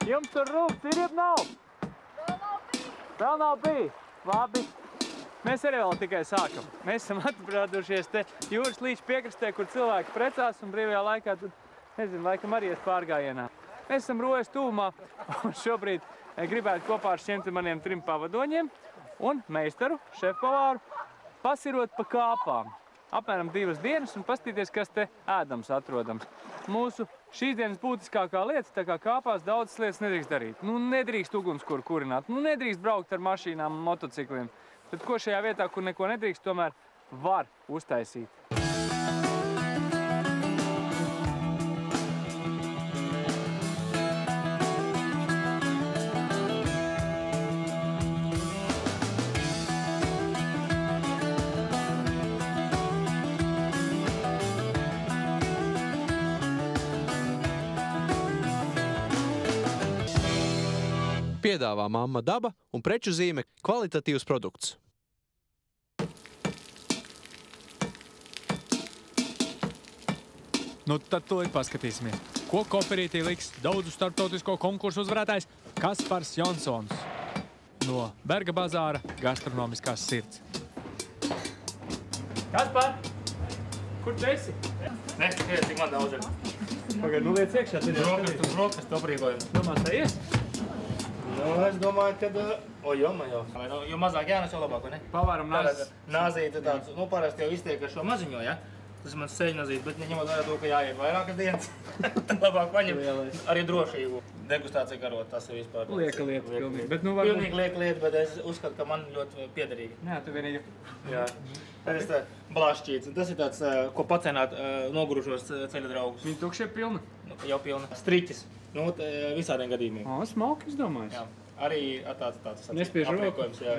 Jums tur rūpts ir, jeb nav? Vēl nav bijis. Labi. Mēs arī vēl tikai sākam. Mēs esam atbraudušies te jūras līča piekrastē, kur cilvēki precās un brīvajā laikā tad, nezinu, laikam arī ies pārgājienā. Mēs esam Rojas tuvumā un šobrīd gribētu kopā ar šiem maniem 3 pavadoņiem un meistaru, šefpavāru, pasirot pa kāpām. Apmēram 2 dienas un pastīties, kas te ēdams atrodams. Mūsu šīs dienas būtiskākā lieta, tā kā kāpās daudzas lietas nedrīkst darīt. Nu, nedrīkst ugunskura kurināt, nu, nedrīkst braukt ar mašīnām un motocikliem. Tad ko šajā vietā, kur neko nedrīkst, tomēr var uztaisīt. Piedāvā Mamma Daba un preču zīme kvalitatīvs produkts. Nu, tad tūlīt paskatīsimies, ko koferītī liks daudzu starptautisko konkursu uzvarētājs Kaspars Jonsons no Berga bazāra gastronomiskās sirds. Kaspar, kur tu esi? Ne, cik man daudz ir. Pagaid, nu liec iekšā. Brokas to aprīkojam. Domās, tā ies? Nu, es domāju, ka... Jo mazāk jānes, jo labāk, vai ne? Pavāram nāzes. Nāzīte tāds, nu, parasti jau iztiek ar šo maziņo, ja? Tas ir mans ceļnazīte, bet ņemot vērā to, ka jāiet vairākas dienas, tad labāk paņem arī drošību. Degustācija karot, tas ir vispār... Lieka lieta, pilnīgi. Bet nu varbūt... Pilnīgi lieka lieta, bet es uzskatu, ka man ļoti piederīgi. Jā, tu vienīgi. Jā. Tad es tā blašķīts. Tas ir tāds, ko pacenāt nogurušos ceļa draugus. Viņi tukšie pilni? Jau pilni. Striķis. Nu, visādiem gadījumiem. O, smalki, es domāju. Jā. Arī tāds Nespiež apriekojums, jā.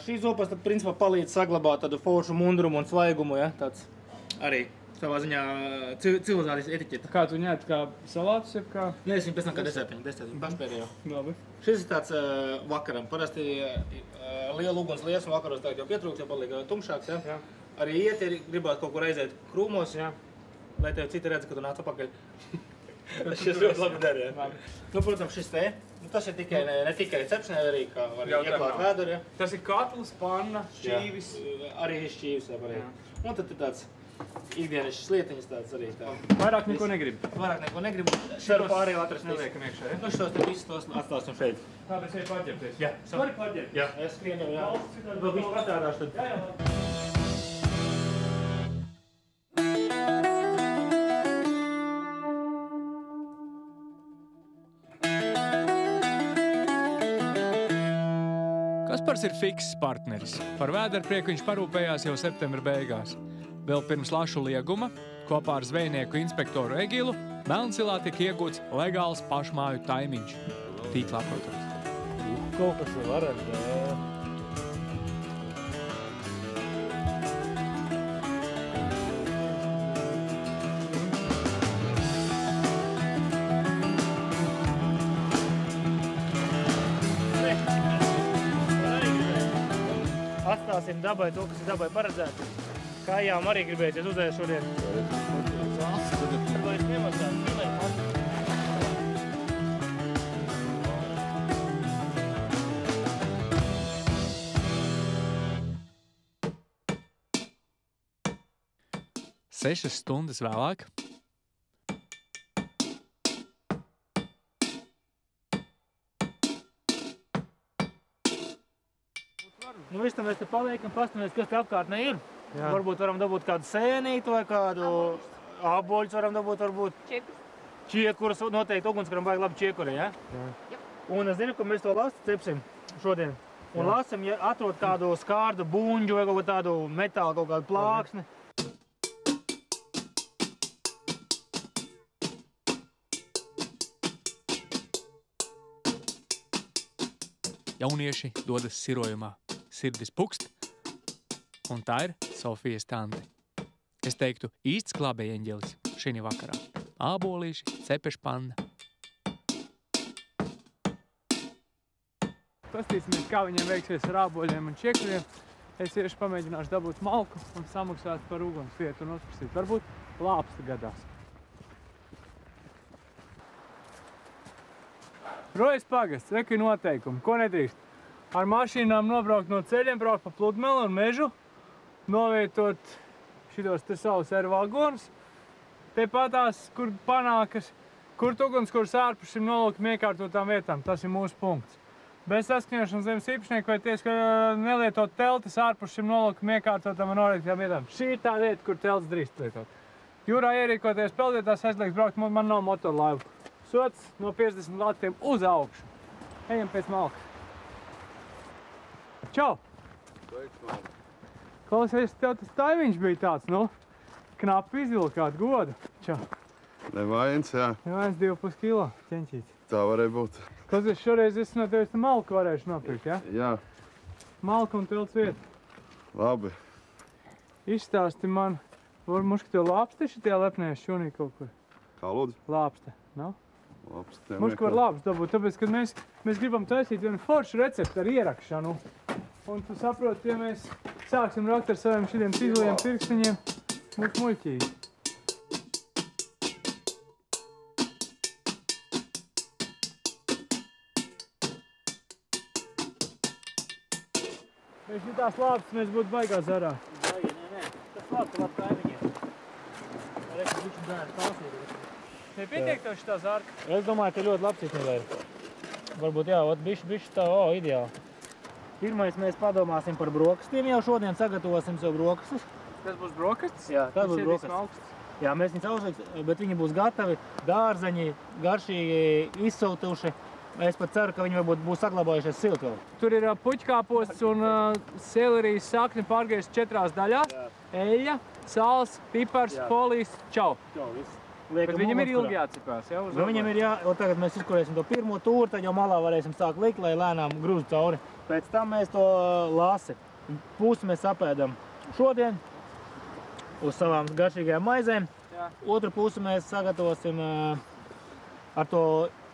Šīs zopas tad, principā, palīdz saglabāt tādu foršu mundrumu un svaigumu, ja? Tāds arī savā ziņā civilizācijas etiķeta. Kā tu ņēt, kā salātus, jeb kā? Nē, es viņu pēc tam kā desertiņu, pašpēdējo. Labi. Šis ir tāds vakaram. Parasti liela uguns liesma vakaros tagad jau pietrūks, jau paliek tumšāks, ja? Jā. Arī iet, gribētu kaut kur aizēt krūmos, Jā. lai tev citi redz, ka tu nāc apakaļ. Šis ļoti labi dara, ja? Nu, protams, šis te, tas ir tikai, ne tikai cepšanai, arī kā var ieklāt vēduru, ja? Tas ir katls, panna, šķīvis. Arī šķīvis, jā, arī. Un tad ir tāds ikdienas lietiņas tāds arī tā. Vairāk neko negribu. Vairāk neko negribu. Ceru pārējo atrast Neliekam iekšā, ja? Nu, šos te visus tos atstāsim šeit. Tā, es eju paģerties. Jā. Vari paģert? Jā. Es skrienu, jā. Vēl visu pastrādāšu tad. Jā. Kaspars ir fikss partneris. Par vēderprieku viņš parūpējās jau septembra beigās. Vēl pirms lašu lieguma, kopā ar zvejnieku inspektoru Egilu, Melncilā tika iegūts legāls pašmāju taimiņš. Tīklā, protams. Kaut kas ir varens, jā. Atstāsim dabai to, kas ir dabai paredzēts. Kājām arī gribēsies uzēst šodien. Vai es nemaksātu? Sešas stundas vēlāk. Nu, viss tam mēs te paliekam, pastamies, kas te apkārtnē ir. Jā. Varbūt varam dabūt kādu sēnītu vai kādu āboļus varam dabūt, varbūt. Čiekurus, noteikti ugunskuram vajag labi čiekuri, ja? Jā. Un es zinu, ka mēs to lastu cepsim šodien. Un lasam, ja atrod kādu skārdu buņģu vai kaut tādu metālu, kaut kādu plāksni. Jaunieši dodas sirojumā. Sirdis pukst, un tā ir Sofijas tante. Es teiktu, īsts klābējeņģelis šī vakarā. Ābolīši, cepešpanna. Pastīsimies, kā viņiem veiksies ar āboļiem un čiekuriem. Es iešu pamēģināšu dabūt malku un samaksāt par uguns vietu un uzprasīt. Varbūt lāpsti gadās. Rojas pagasts, reki noteikumi, ko nedrīkst. Ar mašīnām nobraukt no ceļiem, braukt pa pludmeli un mežu, novietot šitos te savus vagonus. Tepatās, kur panākas, kur ugunskurs ārpus šim nolūkam iekārtotām vietām. Tas ir mūsu punkts. Bez saskaņošanas zemes īpašnieku vai tieši nelietot teltis ārpus šim nolūkam iekārtotām un noteiktajām vietām. Šī ir tā vieta, kur teltis drīkst lietot. Jūrā ierīkoties peldvietās aizliegts braukt, man nav motorlaivu. Sots no 50 latiem uz augšu. Ejam pēc malkas. Čau! Klausies, tev tas taimiņš bija tāds, nu, knapi izvilkāt godu. Čau! Nevains, jā. Nevains 2,5 kilo ķenčīts. Tā varēja būt. Klausies, šoreiz es no tevis malku varēšu nopirkt, jā? Jā. Malku un telts vietu. Labi. Izstāsti man, varbūt, ka tev lāpste šitajā lepnējā šūnī kaut kur? Kā lūdzu? Lāpste, nav? Lāpste. Mums, ka var lāpst dabūt, tāpēc, ka mēs gribam taisīt vienu foršu receptu ar ierakšanu. Un tu saproti, ja mēs sāksim rakt ar saviem šitiem tīzliem pirkstiņiem, būs muļķīgi. Vai šitās lāpstas mēs būtu baigā zarā? Baigi, nē. Tas labi kaimiņiem. Reku bišķi dēļ tāsīt. Nepietiek tev šitā zārka? Es domāju, ka ļoti labs īstenībā ir. Varbūt jā, bišķi tā, ideāli. Pirmais mēs padomāsim par brokastiem jau šodien, sagatavosim sev brokastus. Tas būs brokastis? Jā, tas būs brokastis. Jā, mēs viņus augstīsim, bet viņi būs gatavi, dārzeņi, garšīgi, izsaltuši. Es pat ceru, ka viņi varbūt būs saglabājušies silti vēl. Tur ir puķkāposts un selerijas sakni pārgriezt 4 daļās. Eļļa, sāls, pipars, folijas, čau. Čau, viss. Bet viņam ir ilgi jācipās, jau? Viņam ir un tagad mēs izkurēsim to pirmo tūru, tad jau malā varēsim sākt likt, lai lēnām grūz cauri. Pēc tam mēs to lasi. Pusi mēs apēdam šodien uz savām garšīgajām maizēm. Jā. Otru pusi mēs sagatavosim ar to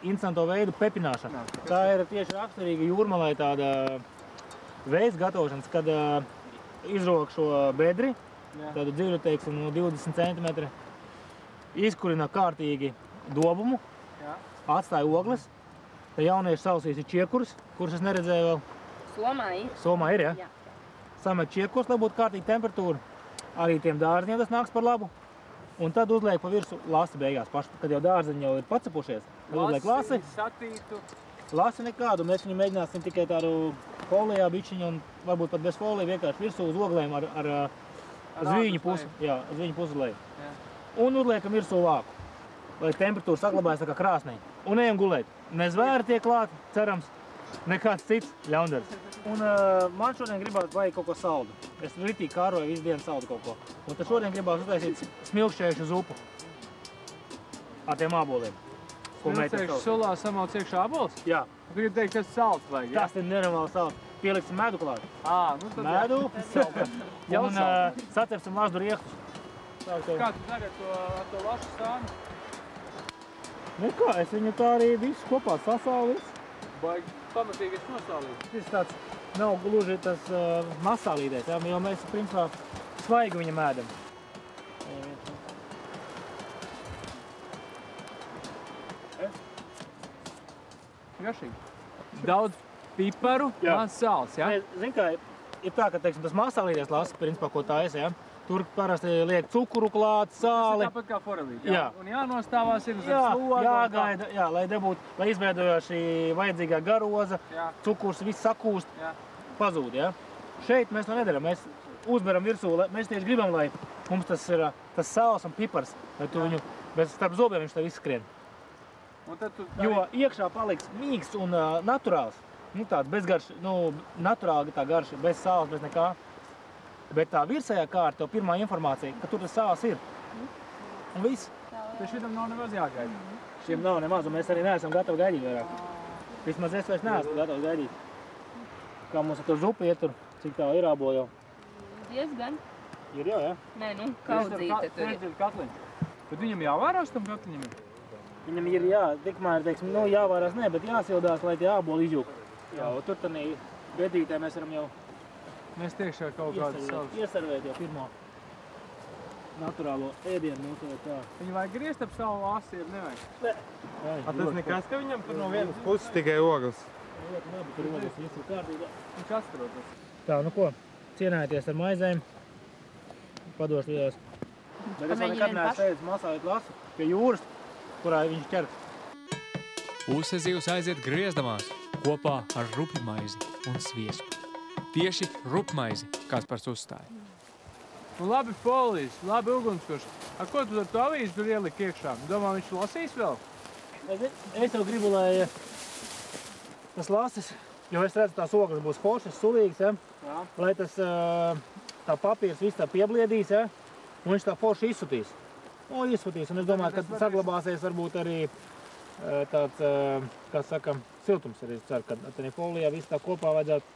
instanto veidu pepināšanu. Tā ir tieši raksturīga jūrmalai tāda veids gatavošanas, kad izrok šo bedri, tādu dziļu, teiksim, no 20 cm. Izkurina kārtīgi dobumu, atstāja ogles. Te jaunieši sausīs ir čiekurs, kurus es neredzēju vēl. Somā ir. Somā ir, ja? Jā. Samet čiekurs, lai būtu kārtīga temperatūra. Arī tiem dārziņiem tas nāks par labu. Un tad uzliek pa virsu lasi beigās paši, kad jau dārziņi jau ir pacepušies. Tad uzliek lasi. Satītu. Lasi nekādu, mēs viņu mēģināsim tikai tādu folijā bišķiņu un varbūt pat bez folija vienkārši virsū uz oglēm ar zvīņu pusi. Jā, zvīņu pusi leju. Un uzliekam virsū vāku, lai temperatūra saglabājas tā kā krāsnī. Un ejam gulēt. Ne zvēri tiek klāt, cerams, nekāds cits ļaundars. Un man šodien gribās vajag kaut ko saldu. Es ritīgi kāroju visu dienu saldu kaut ko. Un tad šodien gribās uztaisīt smilkšķējušu zupu ar tiem āboliem. Smilkšķējušu sulā samauc iekšā ābols? Jā. Tu gribi teikt, tas salds vajag, jā? Tas ir nenormāli salds. Pieliksim medu klāt. Nu tad Medu, Jau un sacepsim lazdu riektus. Kā tu dari ar to lašu sāni? Nekā, es viņu tā arī visu kopā sasālu visu. Baigi pamatīgi es nosālīju. Šis tāds nav gluži tas masālīdēs, jā, jo mēs principā svaigi viņam ēdam. Garšīgi. Daudz piparu, maz sāls, jā? Zin kā, ir tā, ka, teiksim, tas masālīdēs lasa, principā, ko tā esi, jā. Tur parasti liek cukuru klāt, sāli. Tas ir tāpat kā forelīte, jā? Jā. Un jānostāvās ir uz Jā, slogu. jāgaida, jā, lai dabūtu, lai izveidojās šī vajadzīgā garoza, Jā. cukurs viss sakūst, Jā. pazūd, jā. Šeit mēs to nedaram, mēs uzberam virsū, mēs tieši gribam, lai mums tas ir tas sāls un pipars, lai tu viņu, bez starp zobiem viņš tev izskrien. Un tad tu Jo iekšā paliks mīksts un naturāls, nu tāds bezgarš, naturāli tā garša, bez sāls, bez nekā. Bet tā virsējā kārta, tev pirmā informācija, ka tur tas sāls ir. Un viss. Te šitam nav nemaz jāgaida. Šiem nav nemaz, un mēs arī neesam gatavi gaidīt vairāk. Vismaz es vairs neesmu gatavs gaidīt. Kā mums ar to zupu iet tur, cik tā ir āboli jau? Diezgan. Ir jau, jā? Nē, kaudzīte tur ir. Katliņš. Bet viņam jāvārās tam katliņam ir? Viņam ir, tikmēr, teiksim, jāvārās ne, bet jāsildās, lai tie āboli izjūk. Jā, un tur tanī bedītē mēs varam jau Mēs tiekšā kaut kādas savas. iesarvēt jau pirmo. naturālo ēdienu mūsu tā. Viņu vajag griezt ap savu asi, ja nevajag. Tas nekas, ka viņam tur no vienas puses tikai ogles. Ļoti labi, tur ogles viss ir kārtībā. Viņš atrodas. Tā, nu ko, cienājieties ar maizēm. Padošu tajās. Bet es vēl nekad neesmu ēdis masāju lasu pie jūras, kurā viņš ķer. Puse zivs aiziet griezdamās kopā ar rupjmaizi un sviestu. Tieši rupmaizi Kaspars uzstāja. Un labi polijas, labi ugunskurs. Ar ko tu ar to avīzi tur ielika iekšā? Domā, viņš lasīs vēl? Es jau gribu, lai tas lasis, jo es redzu, tās ogles būs foršas, sulīgas, ja? Lai tas tā papīrs viss tā piebliedīs, ja? Un viņš tā forši izsutīs. Un izsutīs, un es domāju, ka saglabāsies varbūt arī tāds, kā saka, siltums arī. Es ceru, ka tādā folijā viss tā kopā vajadzētu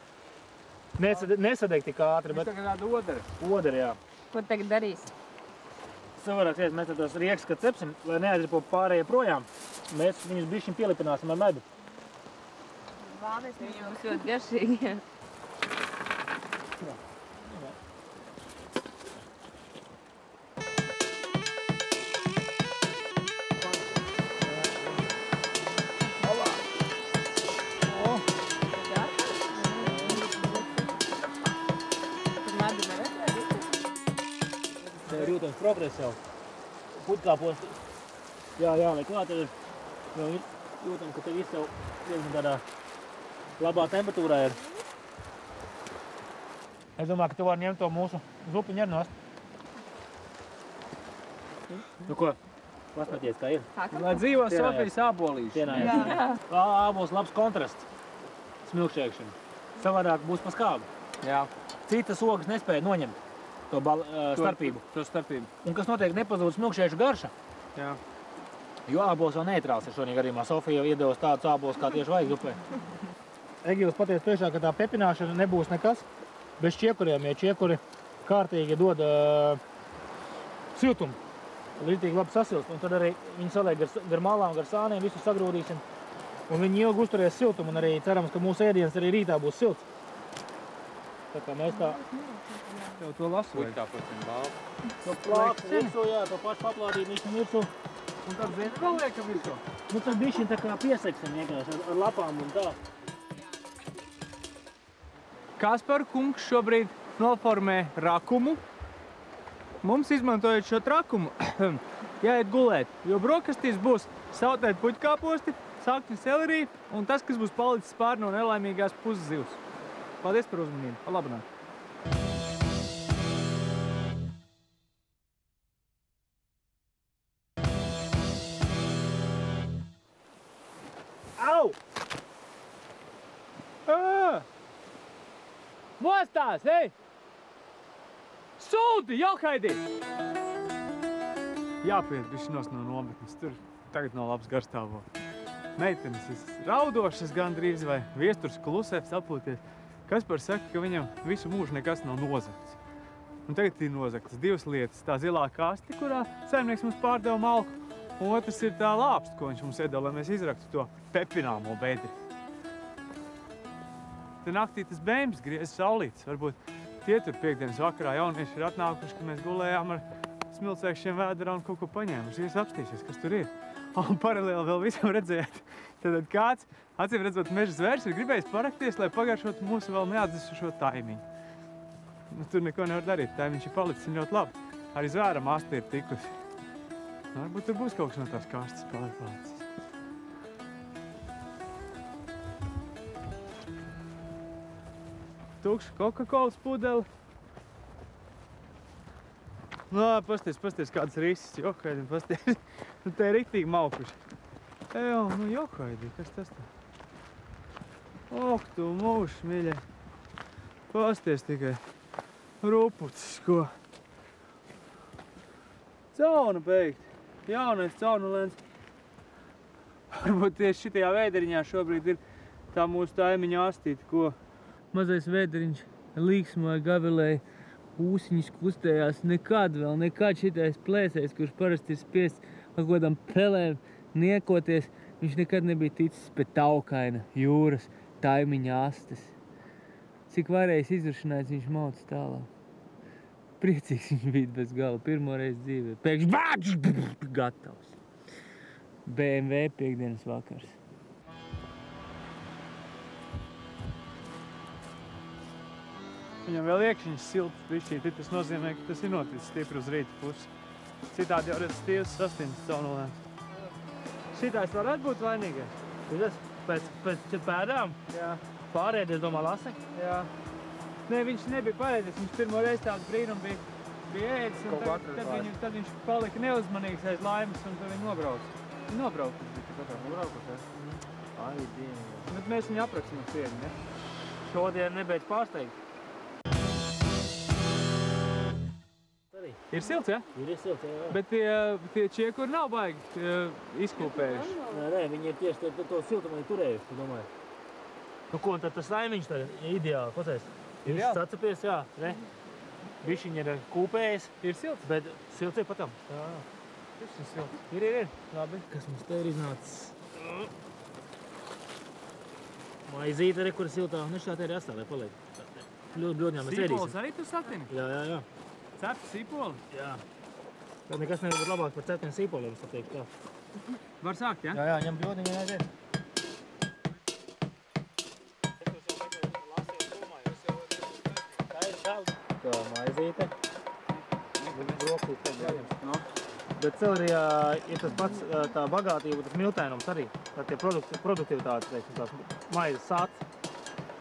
nesadegt tik ātri, bet... Viņš tagad tāda odere. Odere, jā. Ko tagad darīs? Savārāk, mēs tos riekas, kad cepsim, lai neaizripo pārējie projām, mēs viņus bišķiņ pielipināsim ar medu. Vāvēs viņi būs ļoti garšīgi. Jūtams progress jau. Puķkāposti jāliek klāt, jau jūtam, ka te viss jau diezgan tādā labā temperatūrā ir. Es domāju, ka tu vari ņemt to mūsu zupiņu ar nost. Nu ko, pasmaties, kā ir. Lai dzīvo Sofijas ābolīši. Ābols labs kontrasts smilkšēkšana. Savādāk būs pa skābu. Jā. Citas ogas nespēja noņemt to starpību. To starpību. Un kas notiek, nepazūd smilkšēšu garša. Jā. Jo ābols jau neitrāls ir šodien gadījumā. Sofija jau iedevusi tādus ābolus, kā tieši vajag zupē. Egils pateica priekšā, ka tā pepināšana nebūs nekas bez čiekuriem, ja čiekuri kārtīgi dod siltumu. Līdzīgi labi sasilst. Un tad arī viņi saliek gar malām, gar sāniem, visu sagrūdīsim. Un viņi ilgi uzturēs siltumu un arī cerams, ka mūsu ēdiens arī rītā būs silts. Tā kā mēs tā... Jau to lasu. Puķkāpostim balvu. To plāks virsū, jā, to pašu paplādīt visu virsū. Un tad zini vēl liekam virsū? Nu tad bišķiņ tā kā pieseksim vienkārši ar lapām un tā. Kasparu kungs šobrīd noformē rakumu. Mums izmantojot šo trakumu jāiet gulēt, jo brokastīs būs sautēt puķkāposti, sakņu selerī un tas, kas būs palicis pār no nelaimīgās puszivs. Paldies par uzmanību. Labdien! Au! Mostās, ej! Sūdi, Johaidi! Jāpiet bišķi nos no nometnes, tur tagad nav labs garstāvoklis. Meitenes raudošas gandrīz vai viesturs klusē sapūties. Kaspars saka, ka viņam visu mūžu nekas nav nozagts. Un tagad ir nozagtas divas lietas. Tā zilā kaste, kurā saimnieks mums pārdeva malku, un otrs ir tā lāpsta, ko viņš mums iedeva, lai mēs izraktu to pepināmo bedri. Te naktī tas bēmbs griez saulītes. Varbūt tie tur piekdienas vakarā jaunieši ir atnākuši, ka mēs gulējām ar smilcēkšiem vēderā un kaut ko paņēmuši. Ies apstīsies, kas tur ir. Un paralēli vēl visam redzēt. Tad kāds, acīm redzot, meža zvērs ir gribējis parakties, lai pagaršotu mūsu vēl neatdzisušo taimiņu. Nu, tur neko nevar darīt. Taimiņš ir palicis ļoti labi. Arī zvēram asti ir tikusi. Nu, varbūt tur būs kaut kas no tās kastes palicis. Tukša Coca-Colas pudeli. Nu, pasties, kādas rises, Johaidi, pasties. Nu, te ir riktīgi maukuši. Ejau, nu, Johaidi, kas tas tā? Ok, tu mūžs, miļie. Pasties tikai. Rupucis, ko? Cauna beigt. Jaunais caunulēns. Varbūt tieši šitajā vēderiņā šobrīd ir tā mūsu taimiņa astīte, ko? Mazais vēderiņš līksmoja, gavilēja, ūsiņas kustējās. Nekad šitais plēsējs, kurš parasti ir spiests ar kodām pelēm niekoties, viņš nekad nebija ticis pēc taukaina jūras taimiņa astes. Cik varējis izrušināts, viņš mauc tālāk. priecīgs viņš bija bez gala. Pirmo reizi dzīvē. Pēkšņi gatavs. BMW piekdienas vakars. Viņam vēl iekšķiņas silts bišķīt, tas nozīmē, ka tas ir noticis stipri uz rīta pusi. Citādi jau redz tiesas sastindas caunolēns. Šitais varētu būt vainīgais? Pēc pēdām? Jā. Pārēdies, domā, lasi? Jā. Nē, viņš nebija pārēdies, viņš pirmo reizi tādu brīnumu bija ēdis, un tad viņš palika neuzmanīgs aiz laimes, un tad viņi nobrauca. Viņi nobrauca, tas bija katrā. Nobraukušies. Ai, dienu. Bet mēs viņu apraksim uz cienu, ne? Šodien nebeidz pārsteigt. Ir silts, ja? Ir silts, jā. Bet tie čiekuri nav baigi izkūpējuši. Nē, viņi ir tieši to siltumu turējuši, domāju. Nu ko, tad tas laimiņš tagad ir ideāli, pateic? Viņš sacepies, jā, ne? Bišķiņ ir kūpējis. Ir silts? Bet silts ir patam. Jā. Viss ir silts. Ir. Labi. Kas mums te ir iznācis? Maizīte arī, kur siltā. Nu šā te arī atstā, lai paliek. Bļodņā mēs ēdīsim. Sīpols arī tu satini? Jā. Cepti sīpoli? Jā. Tad nekas nevar būt labāk par ceptiem sīpoliem, es teiktu tā. Var sākt, ja? Jā, ņem bļodņu un aiziet. Tā maizīte. Bet celerijā ir tas pats, tā bagātība, tas miltēnums arī. Tā tie produktivitātes, teiksim, tās maizes sāts.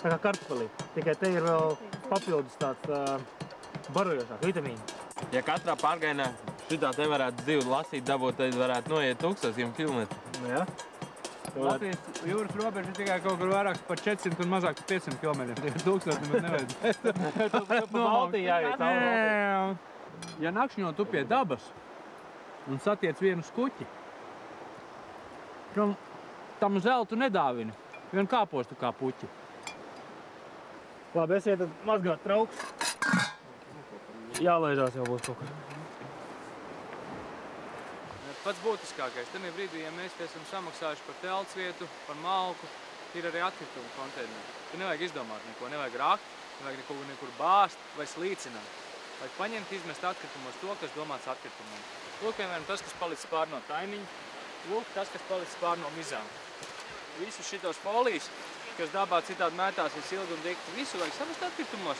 Tā kā kartupelī. Tikai te ir vēl papildus tāds barojošāk, vitamīni. Ja katrā pārgājienā šitā te varētu dzīvi lasīt, dabūt, tad varētu noiet 1000 kilometru. Jā. Latvijas jūras robeža ir tikai kaut kur vairāks par 400 un mazāk par 500 kilometriem. Tie ir 1000 nemaz nevajadzētu. Pa Baltiju jāiet. Ja nakšņo tu pie dabas un satiec vienu skuķi, tam zeltu nedāvini, vien kāpostu kā puķi. Labi, esiet tad mazgāt trauks. Jālaižās jau būs kaut kā. Pats būtiskākais, tajā brīdī, ja mēs esam samaksājuši par telts vietu, par malku, ir arī atkritumu konteineri. Tu nevajag izdomāt neko, nevajag rakt, nevajag nekur bāzt vai slīcināt. Vajag paņemt, izmest atkritumos to, kas domāts atkritumiem. Lūk, piemēram, tas, kas palicis pār no taimiņa, lūk, tas, kas palicis pār no mizām. Visus šitos folijas, kas dabā citādi mētās ilgi un dikti, visu vajag samest atkritumos.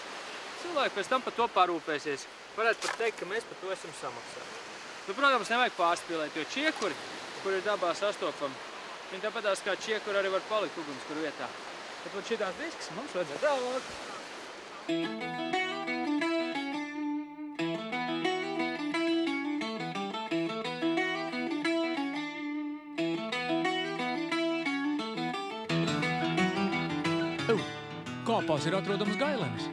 Cilvēki pēc tam par to parūpēsies. Varētu pat teikt, ka mēs par to esam samaksāti. Nu, protams, nevajag pārspīlēt, jo čiekuri, kuri ir dabā sastopami, viņi tāpatās kā čiekuri arī var palikt ugunskura vietā. Bet vat šitās diskas mums vajadzētu tālāk. Kāpās ir atrodams gailenis?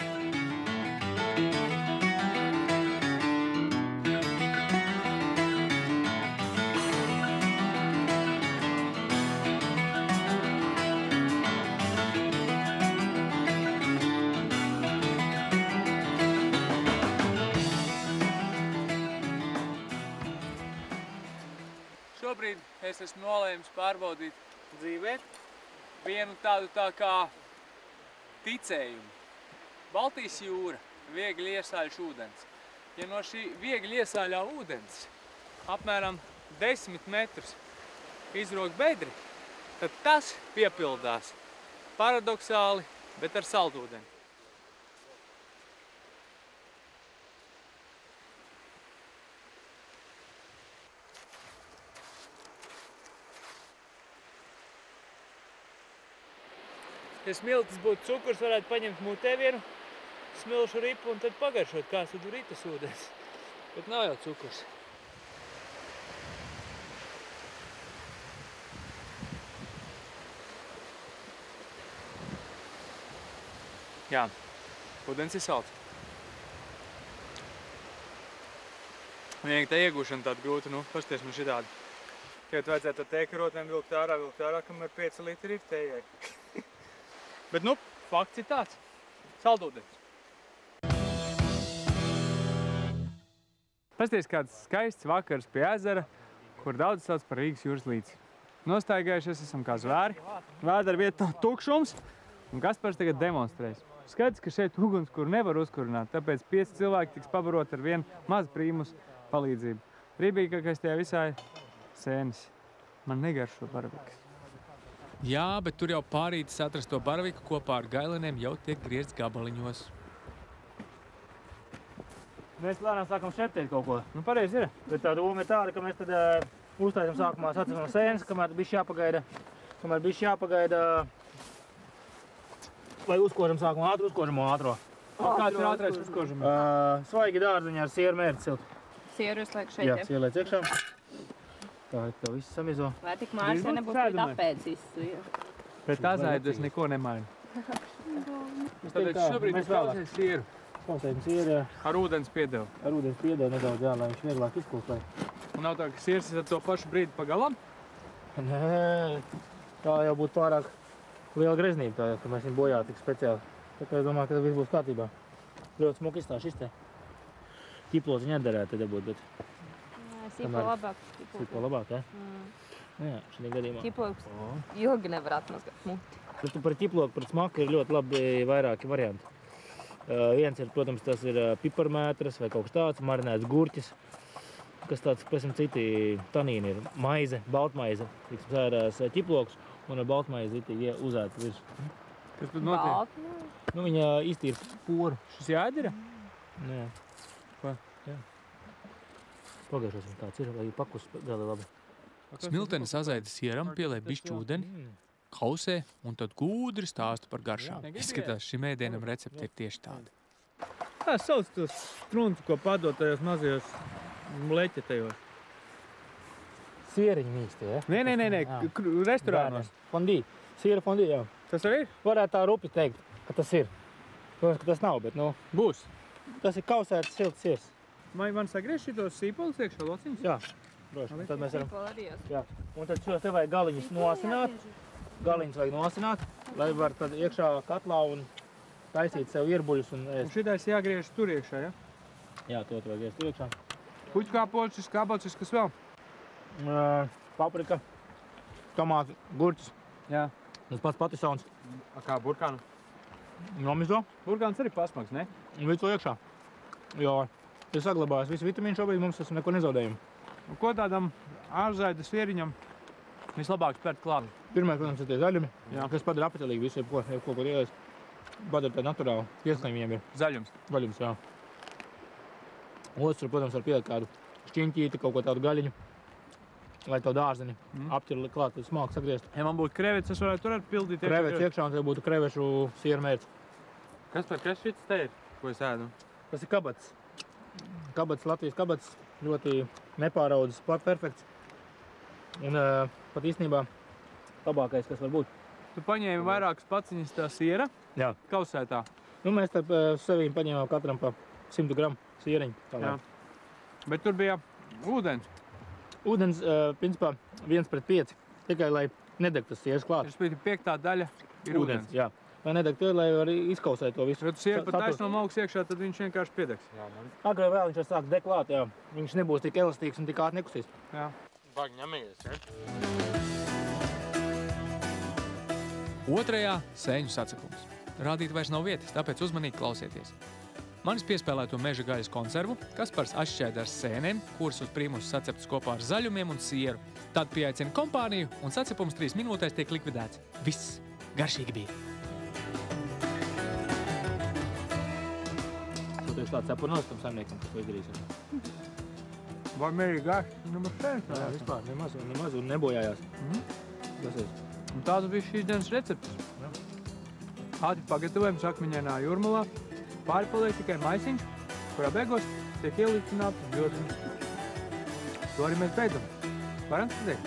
Šobrīd es esmu nolēmis pārbaudīt dzīvē vienu tādu tā kā ticējumu. Baltijas jūra, viegli iesāļš ūdens. Ja no šī viegli iesāļā ūdens apmēram 10 metrus izrok bedri, tad tas piepildās paradoxāli, bet ar saldūdeni. Ja smiltis būtu cukurs, varētu paņemt mutē vienu smilšu ripu un tad pagaršot, kāds tad ir ritas ūdens. Bet nav jau cukurs. Jā, ūdens ir salds. Vienīgi tā iegūšana tāda grūta, nu, pasties man šitādi. Tagad vajadzētu ar tēkarotēm vilkt ārā, kamēr 5 litri ir tējai. Bet, nu, fakts ir tāds. Saldūdens. Pasties kāds skaists vakars pie ezera, kur daudz sauc par Rīgas jūras līci. Nostaigājušies esam kā zvēri. Vēdera vieta nav tukšums, un Kaspars tagad demonstrēs. Skaidrs, ka šeit ugunskura nevar uzkurināt, tāpēc 5 cilvēki tiks pabarot ar vienu mazu prīmus palīdzību. Rībīgākais tajā visai sēnes. Man negaršo baravikas. Jā, bet tur jau pārītis atrasto baraviku kopā ar gaileniem jau tiek griezts gabaliņos. Mēs lēnām sākam šeptēt kaut ko. Nu, pareizi ir. Bet tā doma ir tāda, ka mēs tad uztaisam sākumā sacimam sēnes, kamēr bišķi jāpagaida, lai uzkožam sākumā ātru, uzkožam ātro. Kāds ir ātrais uzkožam? Svaigi dārziņi ar sieru mērķi siltu. Sieru uzliek šeit, Jā, sieru liec iekšā. Tā, to visu samizo. Vai tik Māris nebūs pēc apēdis visu? Pret azaidi es neko nemainu. Tāpēc šobrīd es klausēju sieru. Klausēsim sieru Ar ūdens piedevu. ar ūdens piedevu nedaudz, jā, lai viņš vieglāk izkulstē. Un nav tā, ka sieras ir ar to pašu brīdi pagalam? Nē, tā jau būtu pārāk liela greznība, tā, ka mēs viņu bojā tik speciāli. Tā kā es domāju, ka viss būs kārtībā. Ļoti smuki izstāv šis te. Ķiplos viņa derētu te dabūt, bet Sīpo labāk. sīko labāk, jā? Jā, šī gadījumā. Ķiploks ilgi nevar atmazgāt muti. Bet par ķiploku, par smaku ir ļoti labi vairāki varianti. Viens ir, protams, tas ir piparmētras vai kaut kas tāds, marinēts gurķis, kas tāds, pēc tam citi tanīni ir maize, baltmaize, tiks sērās ķiploks un ar baltmaizi uzēta virs. Kas tad notiek? Nu, viņa iztīra poru. Šis jādara? Nē. Ko? Jā. Pagaišosim kāds ir, lai pakus gali labi. Smiltenes azaida sieram pielē bišķi ūdeni, kausē un tad gudri stāsta par garšām. Izskatās, šim ēdienam recepti ir tieši tādi. Tā sauc tos struntu, ko padod tajos mazajos leķetajos. Sieriņi mīksti, ja? Nē, restorānos. Fondī. Siera fondī, jā. Tas arī ir? Varētu tā rupi teikt, ka tas ir. Protams, ka tas nav, bet, nu, Būs. tas ir kausēts silts siers. Man sagriež šitos sīpolis iekšā lociņus? Jā, droši. Tad mēs varam. Sīpo arī jau. Jā. Un tad šos te vajag galiņus nosināt. Galiņus vajag nosināt, lai var tad iekšā katlā un taisīt sev ierbuļus un Un ēst. šitais jāgriež tur iekšā, ja? Jā, to vajag iest iekšā. Puķkāpocis, kāpocis, kas vēl? Paprika, tomāti, gurķis, Jā. tas pats patisons, Kā burkānu? nomizo Burkāns arī pasmags, ne? un visu iekšā. Jo ir saglabājis visu vitamīnu šobrīd, mums tas neko nezaudējam. Un ko tādam ārzaidas vieriņam vislabāk spērt klāt? Pirmais, protams, ir tie zaļumi, Jā. kas padara apetīlīgi visu, jebko ko ielies. Padara tā naturāli, pieskaņi viņiem ir Zaļums. vaļums, jā. Otrs, protams, var pielikt kādu šķiņķīti, kaut ko tādu gaļiņu, lai to dārzeni apķer klāt, tad smalki sagriezt. Ja man būtu krevets, es varētu tur arī pildīt. Krevets iekšā un tad būtu krevešu sieru mērķis. Kas šits te ir, ko es ēdu? Tas ir kabats. Kabats, Latvijas kabats, ļoti nepāraudzis, perfekts. Un pat īstenībā labākais, kas var būt. Tu paņēmi vairākas paciņas tā siera, Jā. kausētā. Nu, mēs tad sevīm paņēmām katram pa 100 gramu sieriņu. Jā. Bet tur bija ūdens. Ūdens, principā, 1:5, tikai lai nedeg tas sieras klāt. Respektīvi, 5. daļa ir ūdens. Jā. Lai nedeg to, lai var izkausēt to visu. Ja tu sieri pat taisno no augs iekšā, tad viņš vienkārši piedegs. Agrāk vēl viņš var sākt deklāt, jā. Viņš nebūs tik elastīgs un tik ātri nekustīs. Jā. Bag ņemamies, ja? Otrajā sēņu sacepums. Rādīt vairs nav vietas, tāpēc uzmanīgi klausieties. Manis piespēlēto meža gaļas konservu, Kaspars atšķēda ar sēnēm, kuras uz prīmus saceptas kopā ar zaļumiem un sieru. Tad pieaicina kompāniju un sacepums 3 minūtēs tiek likvidēts. Viss! Garšīgi bija! Tu tieši tāds cepurnos tam saimniekam, kas to izdarīsim. Vai mērīgi garš? Nemaz sēns. Jā, vispār nemaz un nebojājās. Tas ir. Un tāds bija šīs dienas recepts. Ātri pagatavojam sakmiņainā jūrmalā. Pāri paliek tikai maisiņš, kurā beigās tiek ielīcināti ļotiņi. To arī mēs beidzam. Varam skatīt?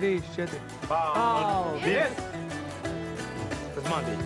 3, 4. Paldies! Tas man bija.